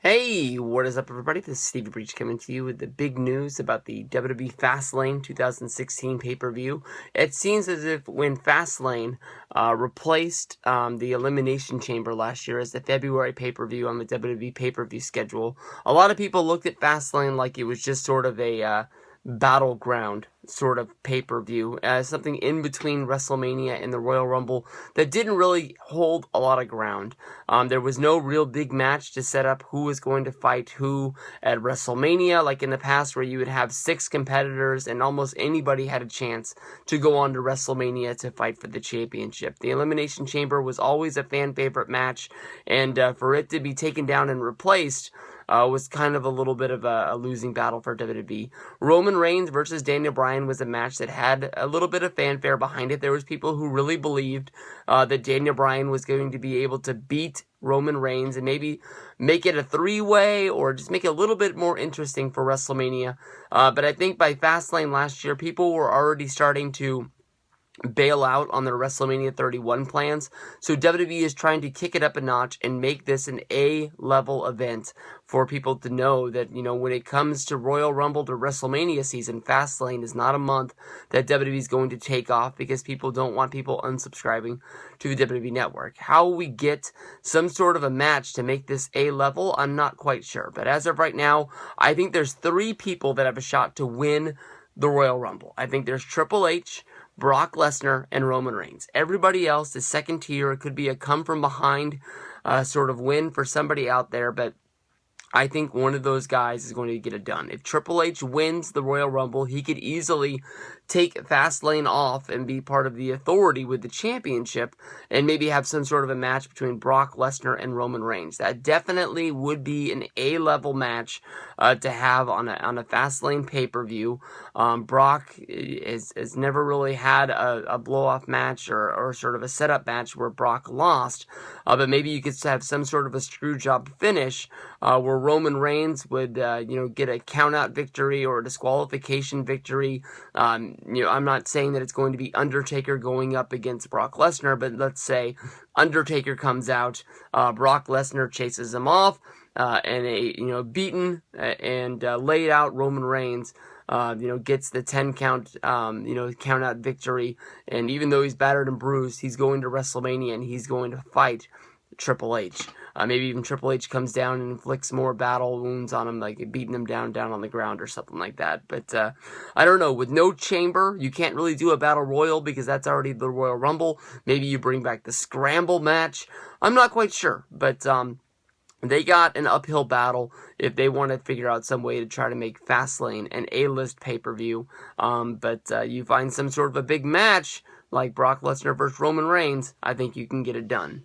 Hey, what is up, everybody? This is Stevie Breach coming to you with the big news about the WWE Fastlane 2016 pay-per-view. It seems as if when Fastlane replaced the Elimination Chamber last year as the February pay-per-view on the WWE pay-per-view schedule, a lot of people looked at Fastlane like it was just sort of a battleground sort of pay-per-view, something in between WrestleMania and the Royal Rumble that didn't really hold a lot of ground. There was no real big match to set up who was going to fight who at WrestleMania, like in the past where you would have 6 competitors and almost anybody had a chance to go on to WrestleMania to fight for the championship. The Elimination Chamber was always a fan favorite match, and for it to be taken down and replaced was kind of a little bit of a losing battle for WWE. Roman Reigns versus Daniel Bryan was a match that had a little bit of fanfare behind it. There was people who really believed that Daniel Bryan was going to be able to beat Roman Reigns and maybe make it a 3-way or just make it a little bit more interesting for WrestleMania. But I think by Fastlane last year, people were already starting to bail out on their WrestleMania 31 plans. So WWE is trying to kick it up a notch and make this an A-level event for people to know that, you know, when it comes to Royal Rumble to WrestleMania season, Fastlane is not a month that WWE is going to take off because people don't want people unsubscribing to the WWE Network. How we get some sort of a match to make this A-level, I'm not quite sure. But as of right now, I think there's 3 people that have a shot to win the Royal Rumble. I think there's Triple H, Brock Lesnar, and Roman Reigns. Everybody else is second tier. It could be a come-from-behind sort of win for somebody out there, but I think one of those guys is going to get it done. If Triple H wins the Royal Rumble, he could easily take Fastlane off and be part of the authority with the championship and maybe have some sort of a match between Brock Lesnar and Roman Reigns. That definitely would be an A-level match to have on a Fastlane pay-per-view. Brock has never really had a blow-off match or sort of a setup match where Brock lost, but maybe you could have some sort of a screw job finish where Roman Reigns would get a count-out victory or a disqualification victory. I'm not saying that it's going to be Undertaker going up against Brock Lesnar, but let's say Undertaker comes out, Brock Lesnar chases him off, and a beaten and laid out Roman Reigns gets the 10 count count out victory, and even though he's battered and bruised, he's going to WrestleMania and he's going to fight Triple H. Maybe even Triple H comes down and inflicts more battle wounds on him, like beating him down on the ground or something like that. But I don't know. With no chamber, you can't really do a battle royal because that's already the Royal Rumble. Maybe you bring back the scramble match. I'm not quite sure, but they got an uphill battle if they want to figure out some way to try to make Fastlane an A-list pay-per-view. But you find some sort of a big match like Brock Lesnar versus Roman Reigns, I think you can get it done.